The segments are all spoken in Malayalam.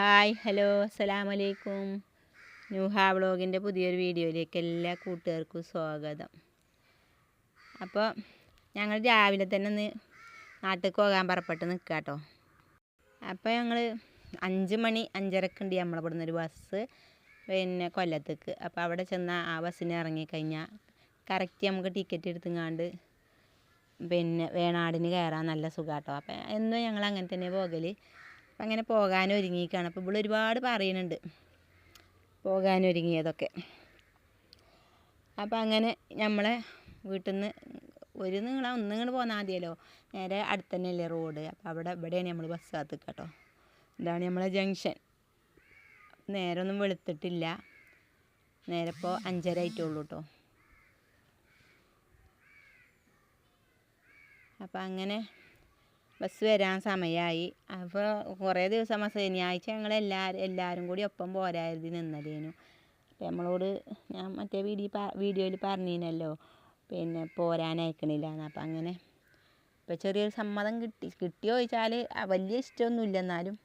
ഹായ് ഹലോ അസ്സലാമലൈക്കും. ന്യൂഹ വ്ളോഗിൻ്റെ പുതിയൊരു വീഡിയോയിലേക്ക് എല്ലാ കൂട്ടുകാർക്കും സ്വാഗതം. അപ്പോൾ ഞങ്ങൾ രാവിലെ തന്നെ ഒന്ന് നാട്ടിൽ പോകാൻ പുറപ്പെട്ട് നിൽക്കുക കേട്ടോ. അപ്പോൾ ഞങ്ങൾ 5 മണി 5:30 നമ്മളെ ഇവിടുന്ന് ഒരു ബസ് കൊല്ലത്തേക്ക്. അപ്പോൾ അവിടെ ചെന്നാൽ ആ ബസ്സിന് ഇറങ്ങിക്കഴിഞ്ഞാൽ കറക്റ്റ് നമുക്ക് ടിക്കറ്റ് എടുത്തുങ്ങാണ്ട് വേണാടിന് കയറാൻ നല്ല സുഖം കേട്ടോ. അപ്പോൾ എന്നും ഞങ്ങൾ അങ്ങനെ തന്നെ പോകൽ. അപ്പം അങ്ങനെ പോകാനൊരുങ്ങിയിരിക്കുകയാണ്. അപ്പോൾ ഇവിടെ ഒരുപാട് പറയുന്നുണ്ട് പോകാനൊരുങ്ങിയതൊക്കെ. അപ്പം അങ്ങനെ നമ്മളെ വീട്ടിൽ നിന്ന് ഒന്നിങ്ങോട്ട് പോന്നാൽ മതിയല്ലോ, നേരെ അടുത്ത് തന്നെയല്ലേ റോഡ്. അപ്പോൾ ഇവിടെയാണ് നമ്മൾ ബസ് കാത്തുക കേട്ടോ. ഇതാണ് നമ്മളെ ജംഗ്ഷൻ. നേരൊന്നും വെളുത്തിട്ടില്ല, നേരെ ഇപ്പോൾ 5:30 ആയിട്ടുള്ളൂ കേട്ടോ. അപ്പം അങ്ങനെ ബസ് വരാൻ സമയമായി. അപ്പോൾ കുറേ ദിവസം ശനിയാഴ്ച ഞങ്ങൾ എല്ലാവരും കൂടി ഒപ്പം പോരായിരുന്നു നിന്നതേനു. അപ്പം നമ്മളോട് ഞാൻ മറ്റേ വീഡിയോയിൽ പറഞ്ഞിനല്ലോ പോരാനയക്കണില്ല എന്ന്. അപ്പം അങ്ങനെ ഇപ്പം ചെറിയൊരു സമ്മതം കിട്ടിയോ ചോദിച്ചാൽ വലിയ ഇഷ്ടമൊന്നുമില്ല, എന്നാലും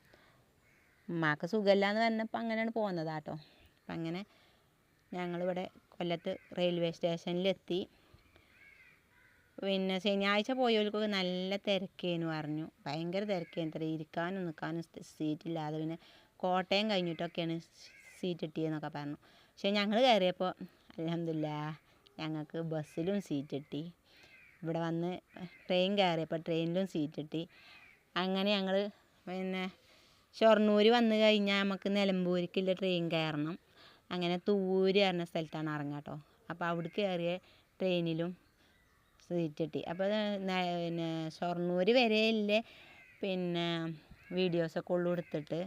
ഉമ്മാക്ക് സുഖമില്ല എന്ന് പറഞ്ഞപ്പോൾ അങ്ങനെയാണ് പോകുന്നതാട്ടോ. അപ്പം അങ്ങനെ ഞങ്ങളിവിടെ കൊല്ലത്ത് റെയിൽവേ സ്റ്റേഷനിലെത്തി. ശനിയാഴ്ച പോയവർക്കൊക്കെ നല്ല തിരക്കേന്ന് പറഞ്ഞു. ഭയങ്കര തിരക്കേന്ന്, ഇരിക്കാനും നിൽക്കാനും സീറ്റില്ലാതെ. കോട്ടയം കഴിഞ്ഞിട്ടൊക്കെയാണ് സീറ്റ് കിട്ടിയെന്നൊക്കെ പറഞ്ഞു. പക്ഷേ ഞങ്ങൾ കയറിയപ്പോൾ അൽഹംദുലില്ലാഹ് ഞങ്ങൾക്ക് ബസ്സിലും സീറ്റ് കിട്ടി. ഇവിടെ വന്ന് ട്രെയിൻ കയറിയപ്പോൾ ട്രെയിനിലും സീറ്റ് കിട്ടി. അങ്ങനെ ഞങ്ങൾ ഷൊർണൂർ വന്നു കഴിഞ്ഞാൽ നമുക്ക് നിലമ്പൂരിക്കുള്ള ട്രെയിൻ കയറണം. അങ്ങനെ തൂര് പറഞ്ഞ സ്ഥലത്താണ് ഇറങ്ങുക കേട്ടോ. അപ്പോൾ അവിടെ കയറിയ ട്രെയിനിലും സീറ്റ് കിട്ടി. അപ്പോൾ ഷൊർണൂർ വരെയില്ലേ വീഡിയോസൊക്കെ ഉള്ളു എടുത്തിട്ട്.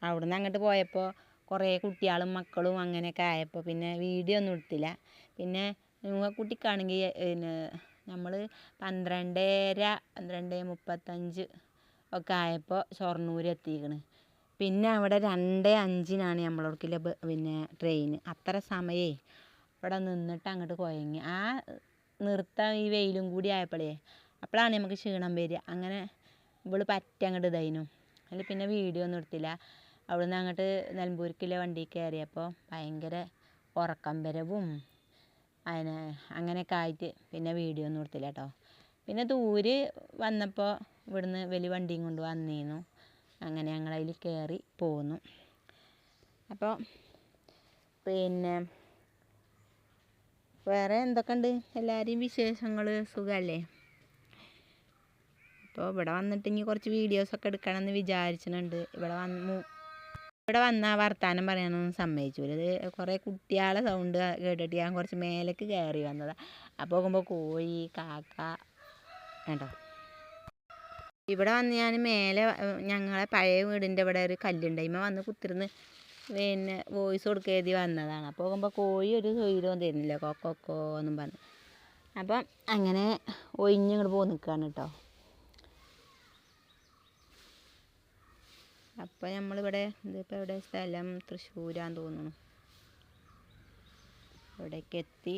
അവിടെ നിന്ന് അങ്ങോട്ട് പോയപ്പോൾ കുറേ കുട്ടികളും മക്കളും അങ്ങനെയൊക്കെ ആയപ്പോൾ വീഡിയോ ഒന്നും എടുത്തില്ല. കുട്ടിക്കാണെങ്കിൽ നമ്മൾ 12:35 ഒക്കെ ആയപ്പോൾ ഷൊർണൂർ എത്തിക്കണ്. അവിടെ 2:05 നമ്മളോടക്കില്ല ട്രെയിൻ. അത്ര സമയമേ ഇവിടെ നിന്നിട്ട് അങ്ങോട്ട് കുഴങ്ങി. ആ നിർത്താൻ ഈ വെയിലും കൂടി അപ്പോഴാണ് നമുക്ക് ക്ഷീണം വരിക. അങ്ങനെ ഇവള് അങ്ങോട്ട് ഇതായിരുന്നു. അതിൽ വീഡിയോ ഒന്നും എടുത്തില്ല. അവിടെ നിന്ന് അങ്ങോട്ട് നിലമ്പൂർക്കുള്ള വണ്ടി കയറിയപ്പോൾ ഭയങ്കര ഉറക്കം വരവും അങ്ങനെയൊക്കെ ആയിട്ട് വീഡിയോ ഒന്നും എടുത്തില്ല കേട്ടോ. ദൂരെ വന്നപ്പോൾ ഇവിടുന്ന് വലിയ വണ്ടിയും കൊണ്ട് വന്നിരുന്നു. അങ്ങനെ ഞങ്ങളതിൽ കയറി പോന്നു. അപ്പോൾ വേറെ എന്തൊക്കെയുണ്ട് എല്ലാവരെയും വിശേഷങ്ങൾ? സുഖമല്ലേ? അപ്പോൾ ഇവിടെ വന്നിട്ട് ഇനി കുറച്ച് വീഡിയോസൊക്കെ എടുക്കണമെന്ന് വിചാരിച്ചിട്ടുണ്ട്. ഇവിടെ വന്നാൽ വർത്താനം പറയാനൊന്നും സമ്മതിച്ചില്ല. ഇത് കുറേ കുട്ടികളെ സൗണ്ട് കേട്ടിട്ട് ഞാൻ കുറച്ച് മേലേക്ക് കയറി വന്നതാണ്. അപ്പോൾ നോക്കുമ്പോൾ കോഴി കാക്ക കേട്ടോ. ഇവിടെ വന്ന് ഞാൻ മേലെ ഞങ്ങളെ പഴയ വീടിൻ്റെ ഇവിടെ ഒരു കല്ലുണ്ട്, അതിന്മേൽ വന്ന് കുത്തിരുന്ന് വോയിസ് കൊടുക്കേണ്ടി വന്നതാണ്. അപ്പോൾ നോക്കുമ്പോൾ കോഴി ഒരു സ്വൈരവും തരുന്നില്ല, കൊക്കോ എന്നും പറഞ്ഞു. അപ്പം അങ്ങനെ ഒഴിഞ്ഞിങ്ങോട്ട് പോയി നിൽക്കുകയാണ് കേട്ടോ. അപ്പം നമ്മളിവിടെ ഇതിപ്പോൾ എവിടെ സ്ഥലം? തൃശ്ശൂരാന്ന് തോന്നുന്നു. ഇവിടേക്ക് എത്തി.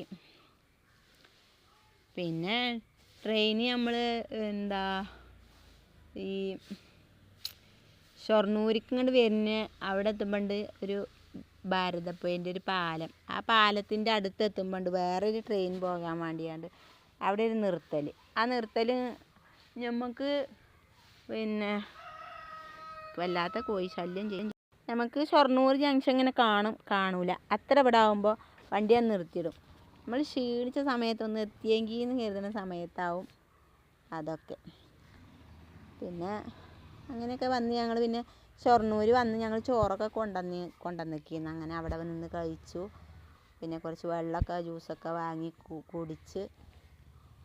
ട്രെയിന് നമ്മൾ ഈ ഷൊർണൂരിക്ക് ഇങ്ങോട്ട് വരുന്ന അവിടെ എത്തുമ്പോൾ ഒരു ഭാരതപ്പുഴൻ്റെ ഒരു പാലം, ആ പാലത്തിൻ്റെ അടുത്ത് എത്തുമ്പോൾ വേറൊരു ട്രെയിൻ പോകാൻ വേണ്ടിയാണ്ട് അവിടെ ഒരു നിർത്തൽ. ആ നിർത്തൽ നമുക്ക് വല്ലാത്ത കോഴി ശല്യം ചെയ്യും. നമുക്ക് ഷൊർണൂർ ജംഗ്ഷൻ ഇങ്ങനെ കാണൂല. അത്ര ഇവിടെ ആകുമ്പോൾ വണ്ടി ഒന്ന് നിർത്തിയിടും. നമ്മൾ ക്ഷീണിച്ച സമയത്തൊന്ന് എത്തിയെങ്കിൽ എന്ന് കരുതുന്ന സമയത്താവും അതൊക്കെ. അങ്ങനെയൊക്കെ വന്ന് ഞങ്ങൾ ഷൊർണൂർ വന്ന് ഞങ്ങൾ ചോറൊക്കെ കൊണ്ടുവന്നിരിക്കുന്നു. അങ്ങനെ അവിടെ നിന്ന് കഴിച്ചു. കുറച്ച് വെള്ളമൊക്കെ ജ്യൂസൊക്കെ വാങ്ങി കുടിച്ച്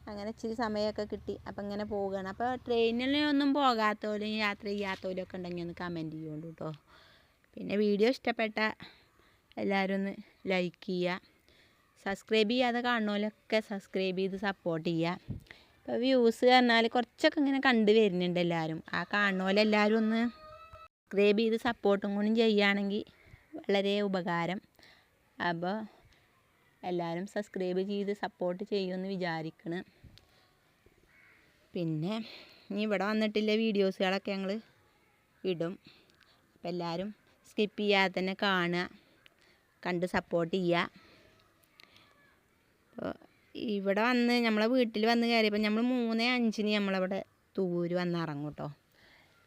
അങ്ങനെ ഇച്ചിരി സമയമൊക്കെ കിട്ടി. അപ്പം ഇങ്ങനെ പോവുകയാണ്. അപ്പോൾ ട്രെയിനിലൊന്നും പോകാത്തവരും യാത്ര ചെയ്യാത്തവരും ഒക്കെ ഉണ്ടെങ്കിൽ ഒന്ന് കമൻറ്റ് ചെയ്യുള്ളൂ കേട്ടോ. വീഡിയോ ഇഷ്ടപ്പെട്ട എല്ലാവരും ഒന്ന് ലൈക്ക് ചെയ്യുക. സബ്സ്ക്രൈബ് ചെയ്യാതെ കാണുന്നവരൊക്കെ സബ്സ്ക്രൈബ് ചെയ്ത് സപ്പോർട്ട് ചെയ്യുക. ഇപ്പോൾ വ്യൂസ് പറഞ്ഞാൽ കുറച്ചൊക്കെ ഇങ്ങനെ കണ്ടു വരുന്നുണ്ട് എല്ലാവരും. ആ കാണുന്നവരെല്ലാവരും ഒന്ന് സബ്സ്ക്രൈബ് ചെയ്ത് സപ്പോർട്ടും കൂടി ചെയ്യുകയാണെങ്കിൽ വളരെ ഉപകാരം. അപ്പോൾ എല്ലാവരും സബ്സ്ക്രൈബ് ചെയ്ത് സപ്പോർട്ട് ചെയ്യുമെന്ന് വിചാരിക്കണം. ഇനി ഇവിടെ വന്നിട്ടില്ല വീഡിയോസുകളൊക്കെ ഞങ്ങൾ ഇടും. അപ്പോൾ എല്ലാവരും സ്കിപ്പ് ചെയ്യാതെ തന്നെ കാണുക, കണ്ട് സപ്പോർട്ട് ചെയ്യുക. അപ്പോൾ ഇവിടെ വന്ന് നമ്മളെ വീട്ടിൽ വന്ന് കയറിയപ്പോൾ നമ്മൾ 3:05 നമ്മളവിടെ തൂര് വന്ന് ഇറങ്ങും കേട്ടോ.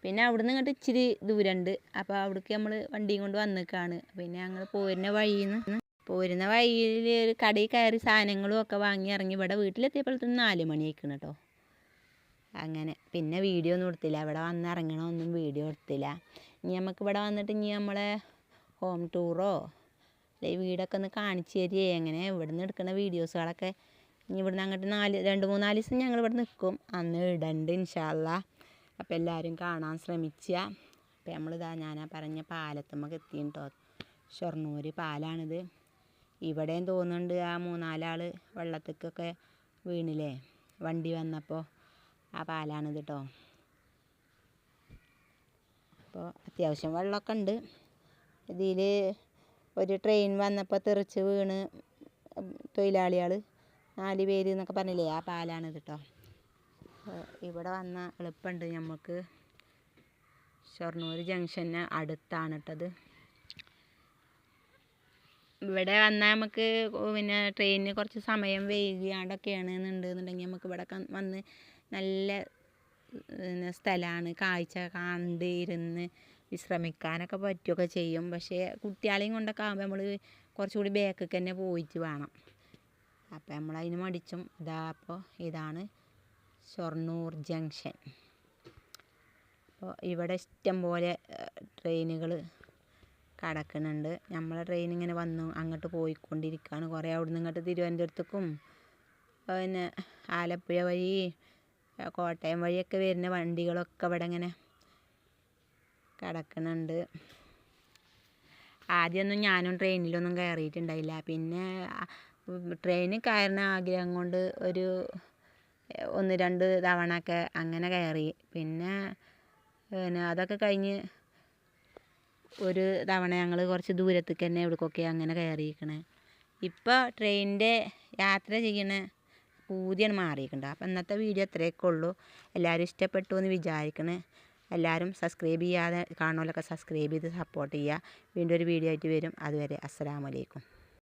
പിന്നെ അവിടുന്ന് ഇങ്ങോട്ട് ഇച്ചിരി ദൂരമുണ്ട്. അപ്പോൾ അവിടേക്ക് നമ്മൾ വണ്ടിയും കൊണ്ട് വന്നിക്കാണ്. പിന്നെ ഞങ്ങൾ പോരുന്ന വഴിയിൽ ഒരു കടയിൽ കയറി സാധനങ്ങളും ഒക്കെ വാങ്ങി ഇറങ്ങി ഇവിടെ വീട്ടിലെത്തിയപ്പോഴത്തേനും 4 മണിയായിക്കണം കേട്ടോ. അങ്ങനെ പിന്നെ വീഡിയോ ഒന്നും എടുത്തില്ല. ഇവിടെ വന്ന് ഇറങ്ങണമൊന്നും വീഡിയോ എടുത്തില്ല. ഇനി നമുക്ക് ഇവിടെ വന്നിട്ട് ഇനി നമ്മളെ ഹോം ടൂറോ അല്ലെങ്കിൽ വീടൊക്കെ ഒന്ന് കാണിച്ച് തരികയെ അങ്ങനെ ഇവിടുന്ന് എടുക്കുന്ന വീഡിയോസുകളൊക്കെ ഇനി ഇവിടുന്ന് അങ്ങോട്ട് 2-3 ദിവസം ഞങ്ങൾ ഇവിടെ നിൽക്കും. അന്ന് ഇടണ്ട് ഇൻഷാ അള്ളാ. അപ്പോൾ എല്ലാവരും കാണാൻ ശ്രമിക്കുക. അപ്പോൾ ഞാനാ പറഞ്ഞ പാലത്തുമ്മക്ക് എത്തിയും കേട്ടോ. ഷൊർണൂർ പാലാണിത്. ഇവിടെയും തോന്നുന്നുണ്ട് ആ 3-4 ആൾ വെള്ളത്തേക്കൊക്കെ വീണില്ലേ വണ്ടി വന്നപ്പോൾ. ആ പാലാണിത് കേട്ടോ. അപ്പോൾ അത്യാവശ്യം വെള്ളമൊക്കെ ഉണ്ട്. ഇതിൽ ഒരു ട്രെയിൻ വന്നപ്പോൾ തെറിച്ച് വീണ് തൊഴിലാളികൾ 4 പേര് എന്നൊക്കെ പറഞ്ഞില്ലേ, ആ പാലാണിത് കേട്ടോ. ഇവിടെ വന്ന എളുപ്പമുണ്ട് നമുക്ക്. ഷൊർണൂർ ജംഗ്ഷന് അടുത്താണ് കേട്ടത്. ഇവിടെ വന്നാൽ നമുക്ക് പിന്നെ ട്രെയിനിന് കുറച്ച് സമയം വൈകിയാണ്ടൊക്കെയാണ് എന്നുണ്ടെന്നുണ്ടെങ്കിൽ നമുക്ക് ഇവിടെ വന്ന് നല്ല സ്ഥലമാണ്. കാഴ്ച കണ്ട് ഇരുന്ന് വിശ്രമിക്കാനൊക്കെ പറ്റുകയൊക്കെ ചെയ്യും. പക്ഷേ കുട്ടികളെയും കൊണ്ടൊക്കെ ആകുമ്പോൾ നമ്മൾ കുറച്ചുകൂടി ബാക്കിലേക്ക് തന്നെ പോയിട്ട് വേണം. അപ്പോൾ നമ്മളതിന് മടിച്ചും. അപ്പോൾ ഇതാണ് ഷൊർണൂർ ജംഗ്ഷൻ. അപ്പോൾ ഇവിടെ ഇഷ്ടം പോലെ ട്രെയിനുകൾ കിടക്കുന്നുണ്ട്. നമ്മളെ ട്രെയിൻ ഇങ്ങനെ വന്നു അങ്ങോട്ട് പോയിക്കൊണ്ടിരിക്കുകയാണ്. കുറേ അവിടുന്ന് ഇങ്ങോട്ട് തിരുവനന്തപുരത്തേക്കും പിന്നെ ആലപ്പുഴ വഴി കോട്ടയം വഴിയൊക്കെ വരുന്ന വണ്ടികളൊക്കെ ഇവിടെ ഇങ്ങനെ കിടക്കുന്നുണ്ട്. ആദ്യമൊന്നും ഞാനും ട്രെയിനിലൊന്നും കയറിയിട്ടുണ്ടായില്ല. പിന്നെ ട്രെയിനിൽ കയറുന്ന ആഗ്രഹം കൊണ്ട് ഒരു 1-2 തവണയൊക്കെ അങ്ങനെ കയറി. പിന്നെ അതൊക്കെ കഴിഞ്ഞ് ഒരു തവണ ഞങ്ങൾ കുറച്ച് ദൂരത്തേക്ക് തന്നെ എവിടേക്കൊക്കെ അങ്ങനെ കയറിയിരിക്കണേ. ഇപ്പോൾ ട്രെയിനിൻ്റെ യാത്ര ചെയ്യണ പൂതിയാണ് മാറിയിട്ടുണ്ട്. അപ്പോൾ ഇന്നത്തെ വീഡിയോ ഇത്രയൊക്കെ ഉള്ളൂ. എല്ലാവരും ഇഷ്ടപ്പെട്ടു എന്ന് വിചാരിക്കണേ. എല്ലാവരും സബ്സ്ക്രൈബ് ചെയ്യാതെ കാണുന്നവരൊക്കെ സബ്സ്ക്രൈബ് ചെയ്ത് സപ്പോർട്ട് ചെയ്യുക. വീണ്ടും ഒരു വീഡിയോ ആയിട്ട് വരും. അതുവരെ അസ്സലാമു അലൈക്കും.